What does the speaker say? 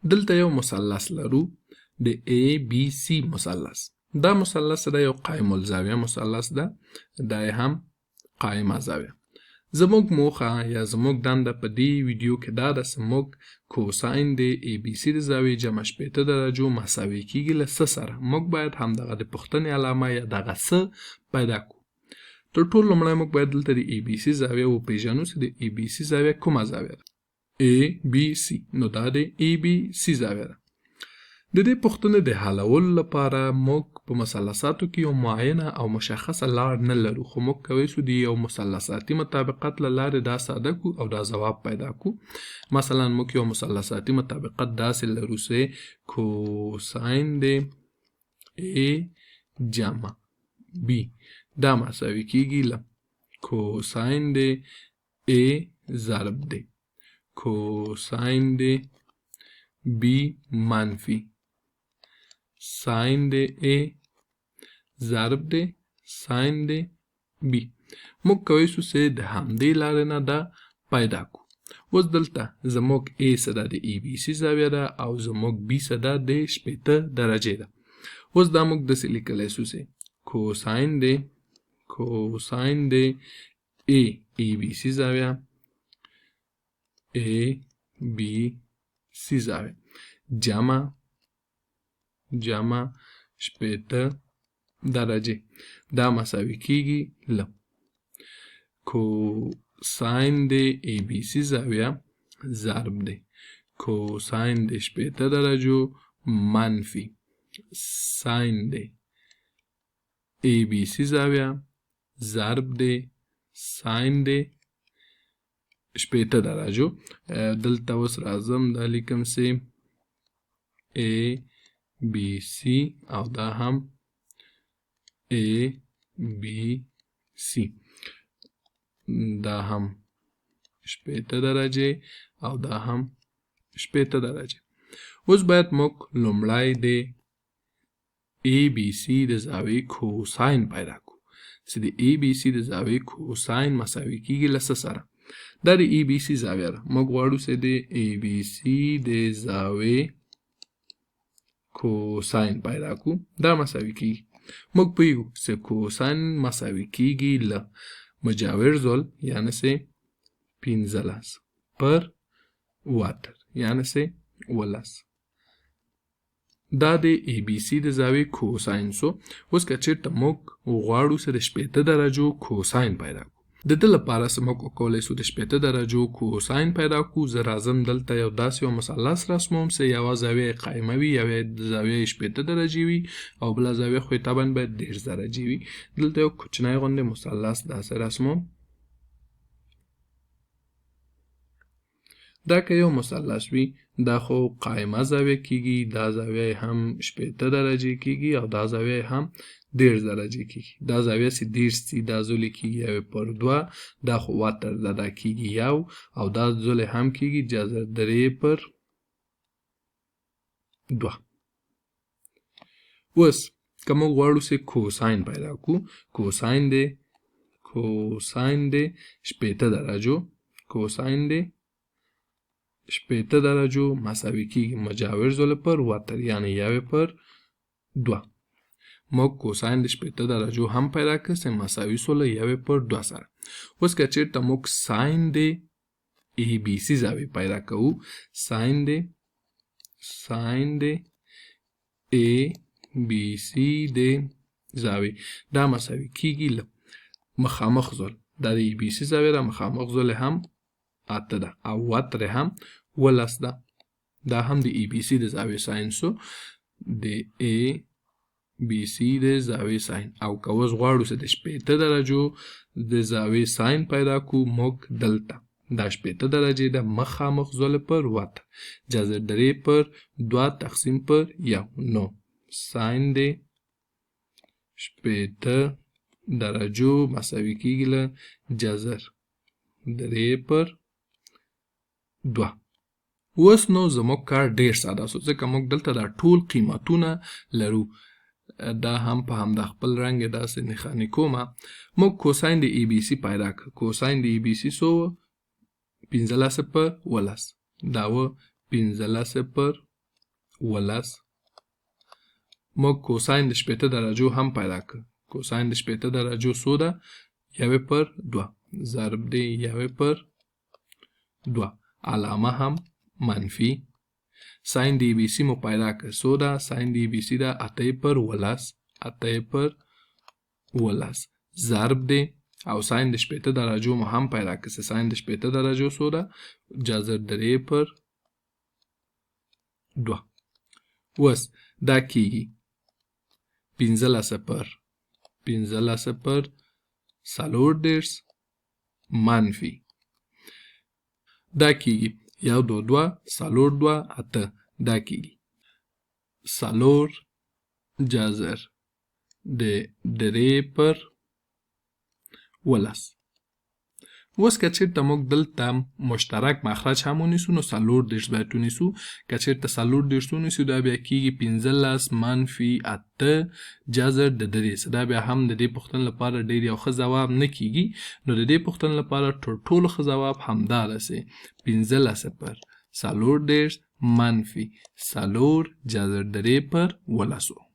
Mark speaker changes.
Speaker 1: دلته یو مثلث لرو د ABC مثلث. دا مثلث دا یو قائم الزاویه مثلث ده، دا هم قائمه زاویه. زموږ موخه یا زموږ دنده په دې ویډیو کې دا ده چې موږ کوساین د ABC د زاویې جمع 80 درجو مساوي کیږي له څه سره. موږ باید همدغه د پوښتنې علامه یا دغه څه پیدا کړو. تر ټولو لومړی موږ باید دلته د ABC زاویه وپېژنو چې د ABC زاویه کومه زاویه ده. ABC نو دا د ABC زاویه ده. د دې پوښتنې د حلولو لپاره موږ په مثلثاتو کې یو معینه او مشخصه لار نه لرو، خو موږ کولی شو د یو مثلثاتي مطابقت له لارې دا ساده کړو او دا ځواب پیدا کړو. مثلا موږ یو مثلثاتي مطابقت داسې لرو چې کوساین د A جمع B دا مساوي کیږي له کوساین د A ضرب د کوساین د B منفي ساین د A ضرب د ساین د B. موږ کولی شو چې د همدې لارې نه دا پیدا کړو. اوس دلته زموږ A څه ده د ABC زاویه ده او زموږ B څه ده د 80 درجې ده. اوس دا موږ داسې لیکلی شو چې کوساین د ABC زاویه ABC زاویه جمع 80 درجې دا مساوي کیږي له کوساین د ABC زاویه ضرب د کوساین د 80 درجو منفي ساین د ABC زاویه ضرب د ساین د 80 درجو. دلته اوس راځم دا لیکم چې ABC او دا هم ABC دا هم 80 درجې او دا هم 80 درجې. اوس باید موږ لومړی د ABC د زاویې کوساین پیدا کړو چې د ABC د زاویې کوساین مساوي کیږي له څه سره. دا د ABC زاویه ده. موږ غواړو چې د ABC د زاویې کوساین پیدا کړو. دا مساوي کیږي. موږ پوهیږو چې کوساین مساوي کیږي له مجاور ضلع یعنی چې 15 پر واتر یعنی چې 10. دا د ABC د زاویې کوساین سو. اوس که چېرته موږ غواړو چې د 80 درجو کوساین پیدا کړو، د دې لپاره چې موږ وکولی شو د 80 درجو کوساین پیدا کړو، زه راځم دلته یو داسې یو مثلث رسموم چې یوه زاویه قایمه وي، یوه زاویه 80 درجې وي او بله زاویه خو یې طبعا باید 10 درجې وي. دلته یو کوچنی غوندې مثلث داسې رسموم. دا که یو مثلث وي دا خو قایمه زاویه کیږي، دا زاویه هم 80 درجې کیږي او دا زاویه هم 10 درجې کیږي. دا زاویه چې 10 سي دا زولې کیږي 1/2، دا خو واتر ده دا کیږي 1 او دا زولې هم کیږي جذر 3/2. اوس که موږ غواړو چې کوساین پیدا کړو، کوساین د 80 درجو کوساین د 80 درجو مساوي کیږي مجاور ضلع پر واتر یعنی 1/2. موږ کوساین د 80 درجو هم پیدا کړ چې مساوي سو له 1/2 سره. اوس که چېرته موږ ساین د ABC زاویې پیدا کوو، ساین د ABC د زاویې دا مساوي کیږي له مخامخ ضلع. دا د ABC زاویه ده، مخامخ ضلع هم 8 ده او واتر هم 10 ده. دا هم د ABC د زاویې ساین سو د ABC د زاویې ساین. او که اوس غواړو چې د 80 درجو د زاویې ساین پیدا کړو، موږ دلته دا 80 درجې د مخامخ ضلع پر واتر جذر 3/2 تقسیم پر 1. نو ساین د 80 درجو مساوي کیږي له جذر 3/2. اوس نو زموږ کار ډیر ساده سو ځکه موږ دلته دا ټول قیمتونه لرو. دا هم په همدا خپل رنګ داسې نښانې کومه. موږ کوساین د ABC پیدا کړ. کوساین د ABC سو 15/10 دا و 15/10 ولس. موږ کوساین د 80 درجو هم پیدا کړ. کوساین د 80 درجو څو ده؟ 1/2 ضرب د 1/2. علامه هم منفي. ساین د ABC مو پیدا کړ. څو ده؟ ساین د ABC ده 8/10. 8/10 ضرب دی او ساین د 80 درجو مو هم پیدا کړ. ساین د 80 درجو څو ده؟ جذر 3/2. اوس دا کیږي 15/15 منفي. دا کیږي 1 2 2 4 2 8. دا کیږي 4 جذر د 3/10. اوس که چېرته موږ دلته مشترک مخرج هم ونیسو نو 4 باید ونیسو. که چېرته 4 ونیسو دا بیا کیږي 15 منفي 8 جذر د 3. دا بیا هم د دې پوښتنې لپاره ډېر یو ښه ځواب نه کیږي. نو د دې پوښتنې لپاره تر ټولو ښه ځواب همدا رسي 15/4 منفي 4 جذر 3/10.